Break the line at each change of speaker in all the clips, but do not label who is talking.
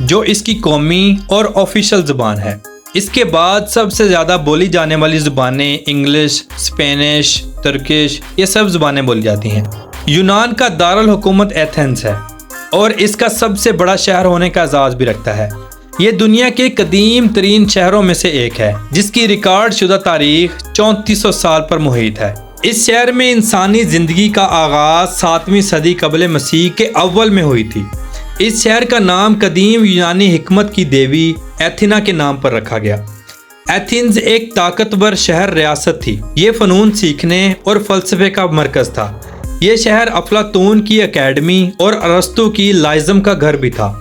جو اس کی قومی اور آفیشل زبان ہے۔ اس کے بعد سب سے زیادہ بولی جانے والی زبانیں انگلش، اسپینش، ترکش، یہ سب زبانیں بولی جاتی ہیں۔ یونان کا دارالحکومت ایتھنز ہے اور اس کا سب سے بڑا شہر ہونے کا اعزاز بھی رکھتا ہے۔ یہ دنیا کے قدیم ترین شہروں میں سے ایک ہے جس کی ریکارڈ شدہ تاریخ 3400 سال پر محیط ہے۔ اس شہر میں انسانی زندگی کا آغاز 7ویں صدی قبل مسیح کے اول میں ہوئی تھی۔ اس شہر کا نام قدیم یونانی حکمت کی دیوی ایتھینا کے نام پر رکھا گیا۔ ایتھنز ایک طاقتور شہر ریاست تھی۔ یہ فنون سیکھنے اور فلسفے کا مرکز تھا۔ یہ شہر افلاطون کی اکیڈمی اور ارسطو کی لائزم کا گھر بھی تھا۔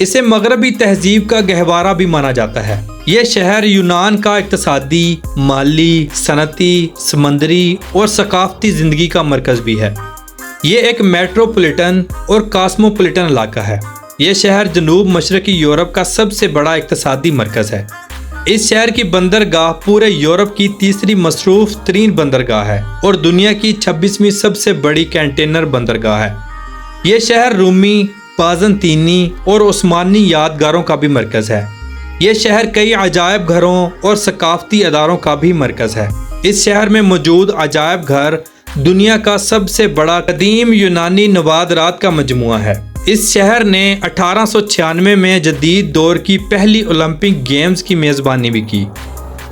اسے مغربی تہذیب کا گہوارہ بھی مانا جاتا ہے۔ یہ شہر یونان کا اقتصادی، مالی، صنعتی، سمندری اور ثقافتی زندگی کا مرکز بھی ہے۔ یہ ایک میٹروپولیٹن اور کاسموپولیٹن علاقہ ہے۔ یہ شہر جنوب مشرقی یورپ کا سب سے بڑا اقتصادی مرکز ہے۔ اس شہر کی بندرگاہ پورے یورپ کی تیسری مصروف ترین بندرگاہ ہے اور دنیا کی 26ویں سب سے بڑی کنٹینر بندرگاہ ہے۔ یہ شہر رومی، بازنطینی اور عثمانی یادگاروں کا بھی مرکز ہے۔ یہ شہر کئی عجائب گھروں اور ثقافتی اداروں کا بھی مرکز ہے۔ اس شہر میں موجود عجائب گھر دنیا کا سب سے بڑا قدیم یونانی نوادرات کا مجموعہ ہے۔ اس شہر نے 1896 میں جدید دور کی پہلی اولمپک گیمز کی میزبانی بھی کی،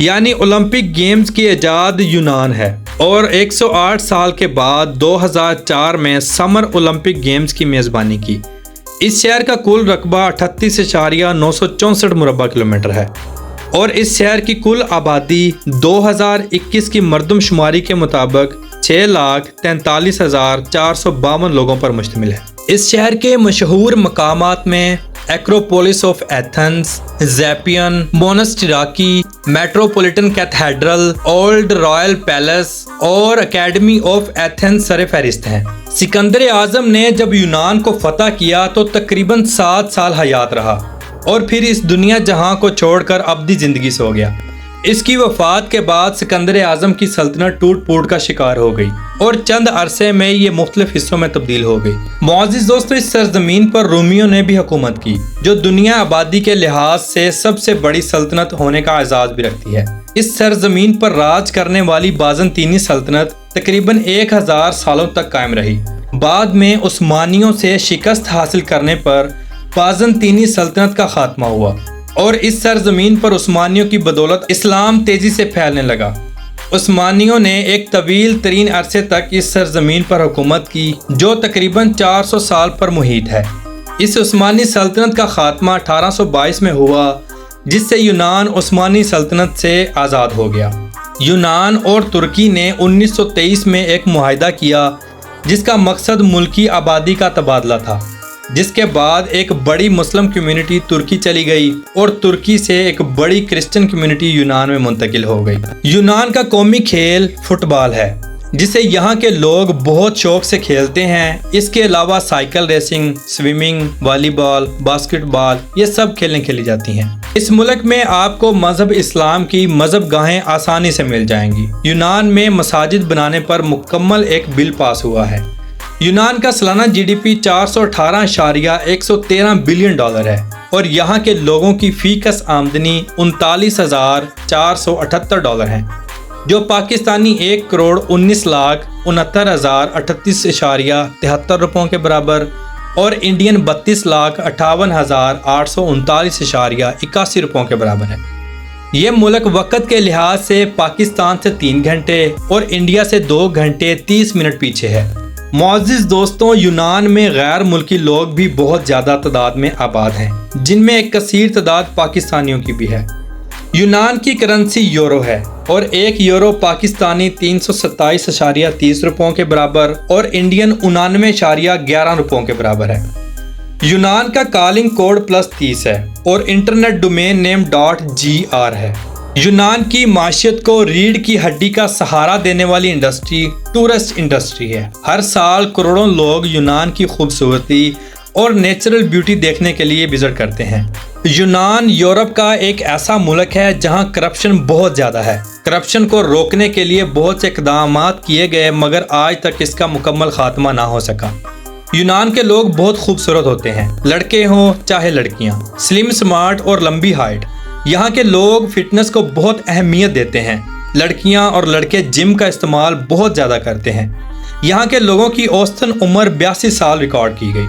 یعنی اولمپک گیمز کی ایجاد یونان ہے، اور 108 سال کے بعد 2004 میں سمر اولمپک گیمز کی میزبانی کی۔ اس شہر کا کل رقبہ 38.964 مربع کلومیٹر ہے اور اس شہر کی کل آبادی 2021 کی مردم شماری کے مطابق 6,43,452 لوگوں پر مشتمل ہے۔ اس شہر کے مشہور مقامات میں Acropolis of Athens, Zappeion Monastiraki, Metropolitan Cathedral, Old Royal Palace اور اکیڈمی آف ایتھنز سر فہرست ہیں۔ سکندر اعظم نے جب یونان کو فتح کیا تو تقریباً 7 سال حیات رہا اور پھر اس دنیا جہاں کو چھوڑ کر ابدی زندگی سو گیا۔ اس کی وفات کے بعد سکندر اعظم کی سلطنت ٹوٹ پھوٹ کا شکار ہو گئی اور چند عرصے میں یہ مختلف حصوں میں تبدیل ہو گئی۔ معزز دوستو، اس سرزمین پر رومیوں نے بھی حکومت کی جو دنیا آبادی کے لحاظ سے سب سے بڑی سلطنت ہونے کا اعزاز بھی رکھتی ہے۔ اس سرزمین پر راج کرنے والی بازنطینی سلطنت تقریباً 1000 سالوں تک قائم رہی۔ بعد میں عثمانیوں سے شکست حاصل کرنے پر بازنطینی سلطنت کا خاتمہ ہوا اور اس سرزمین پر عثمانیوں کی بدولت اسلام تیزی سے پھیلنے لگا۔ عثمانیوں نے ایک طویل ترین عرصے تک اس سرزمین پر حکومت کی جو تقریباً 400 سال پر محیط ہے۔ اس عثمانی سلطنت کا خاتمہ 1822 میں ہوا جس سے یونان عثمانی سلطنت سے آزاد ہو گیا۔ یونان اور ترکی نے 1923 میں ایک معاہدہ کیا جس کا مقصد ملکی آبادی کا تبادلہ تھا، جس کے بعد ایک بڑی مسلم کمیونٹی ترکی چلی گئی اور ترکی سے ایک بڑی کرسچن کمیونٹی یونان میں منتقل ہو گئی۔ یونان کا قومی کھیل فٹ بال ہے جسے یہاں کے لوگ بہت شوق سے کھیلتے ہیں۔ اس کے علاوہ سائیکل ریسنگ، سوئمنگ، والی بال، باسکٹ بال، یہ سب کھیلیں کھیلی جاتی ہیں۔ اس ملک میں آپ کو مذہب اسلام کی مذہب گاہیں آسانی سے مل جائیں گی۔ یونان میں مساجد بنانے پر مکمل ایک بل پاس ہوا ہے۔ یونان کا سالانہ G D P 418.113 billion dollar ہے اور یہاں کے لوگوں کی فی کس آمدنی 39,478 ڈالر ہے، جو پاکستانی 1,19,69,038.73 روپوں کے برابر اور انڈین 32,58,839.81 روپوں کے برابر ہے۔ یہ ملک وقت کے لحاظ سے پاکستان سے 3 گھنٹے اور انڈیا سے 2 گھنٹے 30 منٹ پیچھے ہے۔ معزز دوستوں، یونان میں غیر ملکی لوگ بھی بہت زیادہ تعداد میں آباد ہیں، جن میں ایک کثیر تعداد پاکستانیوں کی بھی ہے۔ یونان کی کرنسی یورو ہے اور 1 یورو پاکستانی 327.30 روپوں کے برابر اور انڈین 99.11 روپوں کے برابر ہے۔ یونان کا کالنگ کوڈ +30 ہے اور انٹرنیٹ ڈومین نیم .gr ہے۔ یونان کی معیشت کو ریڑھ کی ہڈی کا سہارا دینے والی انڈسٹری ٹورسٹ انڈسٹری ہے۔ ہر سال کروڑوں لوگ یونان کی خوبصورتی اور نیچرل بیوٹی دیکھنے کے لیے وزٹ کرتے ہیں۔ یونان یورپ کا ایک ایسا ملک ہے جہاں کرپشن بہت زیادہ ہے۔ کرپشن کو روکنے کے لیے بہت سے اقدامات کیے گئے مگر آج تک اس کا مکمل خاتمہ نہ ہو سکا۔ یونان کے لوگ بہت خوبصورت ہوتے ہیں، لڑکے ہوں چاہے لڑکیاں، سلم، سمارٹ اور لمبی ہائٹ۔ یہاں کے لوگ فٹنس کو بہت اہمیت دیتے ہیں۔ لڑکیاں اور لڑکے جم کا استعمال بہت زیادہ کرتے ہیں۔ یہاں کے لوگوں کی اوسطاً عمر 82 سال ریکارڈ کی گئی۔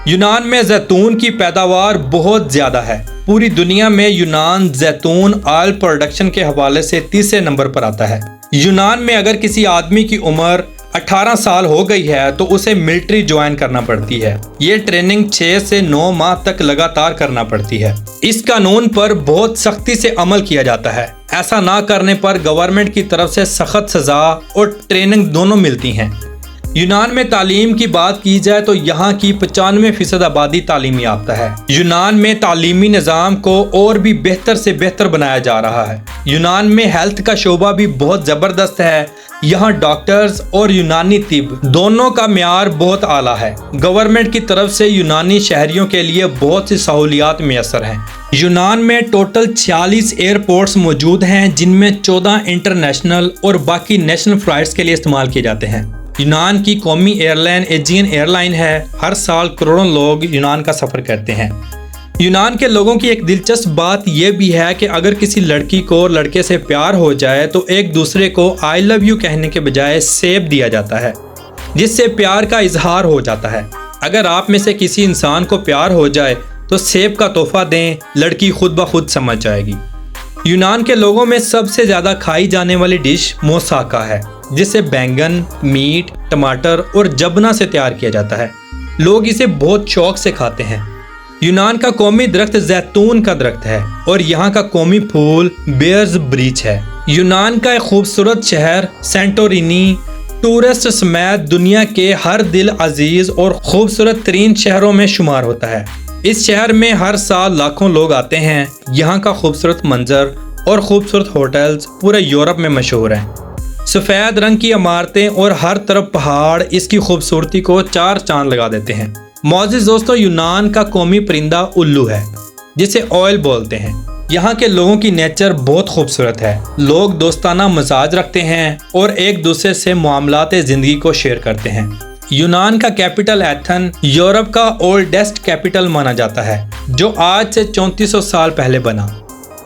یونان میں زیتون کی پیداوار بہت زیادہ ہے۔ پوری دنیا میں یونان زیتون آئل پروڈکشن کے حوالے سے تیسرے نمبر پر آتا ہے۔ یونان میں اگر کسی آدمی کی عمر 18 سال ہو گئی ہے تو اسے ملٹری جوائن کرنا پڑتی ہے۔ یہ ٹریننگ 6 سے 9 ماہ تک لگاتار کرنا پڑتی ہے۔ اس قانون پر بہت سختی سے عمل کیا جاتا ہے۔ ایسا نہ کرنے پر گورنمنٹ کی طرف سے سخت سزا اور ٹریننگ دونوں ملتی ہیں۔ یونان میں تعلیم کی بات کی جائے تو یہاں کی 95% آبادی تعلیم یافتہ ہے۔ یونان میں تعلیمی نظام کو اور بھی بہتر سے بہتر بنایا جا رہا ہے۔ یونان میں ہیلتھ کا شعبہ بھی بہت زبردست ہے۔ یہاں ڈاکٹرز اور یونانی طب دونوں کا معیار بہت اعلیٰ ہے۔ گورنمنٹ کی طرف سے یونانی شہریوں کے لیے بہت سی سہولیات میسر ہیں۔ یونان میں ٹوٹل 46 ایئرپورٹس موجود ہیں، جن میں 14 انٹرنیشنل اور باقی نیشنل فلائٹس کے لیے استعمال کیے جاتے ہیں۔ یونان کی قومی ایئر لائن ایجین ایئر لائن ہے۔ ہر سال کروڑوں لوگ یونان کا سفر کرتے ہیں۔ یونان کے لوگوں کی ایک دلچسپ بات یہ بھی ہے کہ اگر کسی لڑکی کو لڑکے سے پیار ہو جائے تو ایک دوسرے کو آئی لو یو کہنے کے بجائے سیب دیا جاتا ہے، جس سے پیار کا اظہار ہو جاتا ہے۔ اگر آپ میں سے کسی انسان کو پیار ہو جائے تو سیب کا تحفہ دیں، لڑکی خود بخود سمجھ جائے گی۔ یونان کے لوگوں میں سب سے زیادہ کھائی جانے والی ڈش موساکا ہے، جسے بینگن، میٹ، ٹماٹر اور جبنا سے تیار کیا جاتا ہے۔ لوگ اسے بہت شوق سے کھاتے ہیں۔ یونان کا قومی درخت زیتون کا درخت ہے اور یہاں کا قومی پھول بیئرز بریچ ہے۔ یونان کا ایک خوبصورت شہر سینٹورینی ٹورسٹ سمیت دنیا کے ہر دل عزیز اور خوبصورت ترین شہروں میں شمار ہوتا ہے۔ اس شہر میں ہر سال لاکھوں لوگ آتے ہیں۔ یہاں کا خوبصورت منظر اور خوبصورت ہوٹلز پورے یورپ میں مشہور ہیں۔ سفید رنگ کی عمارتیں اور ہر طرف پہاڑ اس کی خوبصورتی کو 4 چاند لگا دیتے ہیں۔ معزز دوستو، یونان کا قومی پرندہ الو ہے، جسے آئل بولتے ہیں۔ یہاں کے لوگوں کی نیچر بہت خوبصورت ہے۔ لوگ دوستانہ مزاج رکھتے ہیں اور ایک دوسرے سے معاملات زندگی کو شیئر کرتے ہیں۔ یونان کا کیپٹل ایتھن یورپ کا اولڈسٹ کیپٹل مانا جاتا ہے، جو آج سے 3400 سال پہلے بنا۔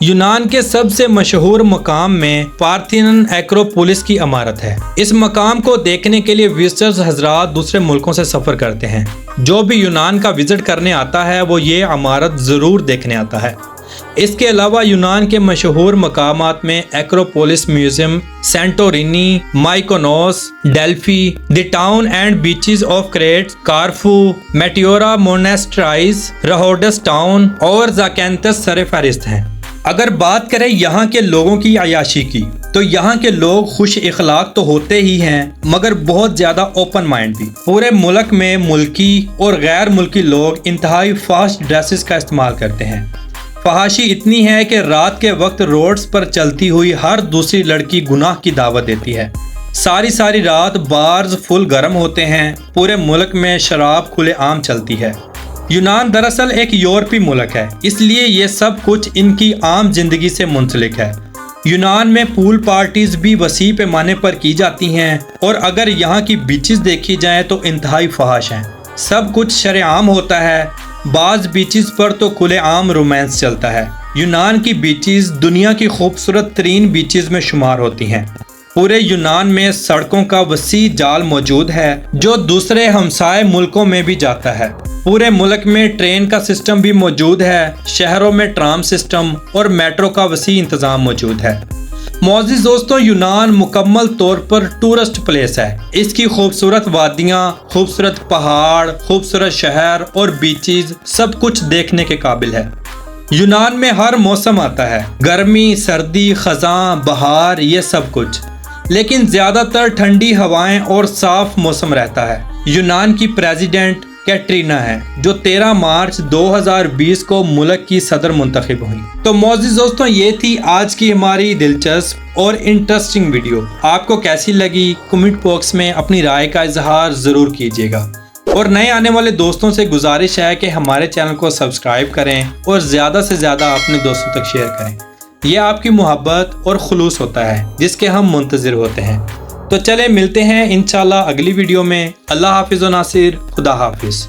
یونان کے سب سے مشہور مقام میں پارتھینن ایکروپولس کی عمارت ہے۔ اس مقام کو دیکھنے کے لیے وزٹرز حضرات دوسرے ملکوں سے سفر کرتے ہیں۔ جو بھی یونان کا وزٹ کرنے آتا ہے وہ یہ عمارت ضرور دیکھنے آتا ہے۔ اس کے علاوہ یونان کے مشہور مقامات میں Acropolis Museum, Santorini, Mykonos, Delphi, the town and beaches of Crete, Corfu, Meteora monasteries, Rhodes town اور زاکینتھس سر فہرست ہیں۔ اگر بات کریں یہاں کے لوگوں کی عیاشی کی تو یہاں کے لوگ خوش اخلاق تو ہوتے ہی ہیں، مگر بہت زیادہ اوپن مائنڈ بھی۔ پورے ملک میں ملکی اور غیر ملکی لوگ انتہائی فاسٹ ڈریسز کا استعمال کرتے ہیں۔ فحاشی اتنی ہے کہ رات کے وقت روڈز پر چلتی ہوئی ہر دوسری لڑکی گناہ کی دعوت دیتی ہے۔ ساری رات بارز فل گرم ہوتے ہیں۔ پورے ملک میں شراب کھلے عام چلتی ہے۔ یونان دراصل ایک یورپی ملک ہے، اس لیے یہ سب کچھ ان کی عام زندگی سے منسلک ہے۔ یونان میں پول پارٹیز بھی وسیع پیمانے پر کی جاتی ہیں، اور اگر یہاں کی بیچز دیکھی جائیں تو انتہائی فحش ہیں۔ سب کچھ شرع عام ہوتا ہے۔ بعض بیچز پر تو کھلے عام رومانس چلتا ہے۔ یونان کی بیچز دنیا کی خوبصورت ترین بیچز میں شمار ہوتی ہیں۔ پورے یونان میں سڑکوں کا وسیع جال موجود ہے جو دوسرے ہمسائے ملکوں میں بھی جاتا ہے۔ پورے ملک میں ٹرین کا سسٹم بھی موجود ہے۔ شہروں میں ٹرام سسٹم اور میٹرو کا وسیع انتظام موجود ہے۔ معزز دوستوں، یونان مکمل طور پر ٹورسٹ پلیس ہے۔ اس کی خوبصورت وادیاں، خوبصورت پہاڑ، خوبصورت شہر اور بیچز سب کچھ دیکھنے کے قابل ہے۔ یونان میں ہر موسم آتا ہے، گرمی، سردی، خزاں، بہار، یہ سب کچھ، لیکن زیادہ تر ٹھنڈی ہوائیں اور صاف موسم رہتا ہے۔ یونان کی پریزیڈنٹ کیٹرینا ہے، جو 13 مارچ 2020 کو ملک کی صدر منتخب ہوئی۔ تو معزز دوستوں، یہ تھی آج کی ہماری دلچسپ اور انٹرسٹنگ ویڈیو۔ آپ کو کیسی لگی؟ کمنٹ باکس میں اپنی رائے کا اظہار ضرور کیجیے گا، اور نئے آنے والے دوستوں سے گزارش ہے کہ ہمارے چینل کو سبسکرائب کریں اور زیادہ سے زیادہ اپنے دوستوں تک شیئر کریں۔ یہ آپ کی محبت اور خلوص ہوتا ہے جس کے ہم منتظر ہوتے ہیں۔ تو چلیں ملتے ہیں انشاءاللہ اگلی ویڈیو میں۔ اللہ حافظ و ناصر، خدا حافظ۔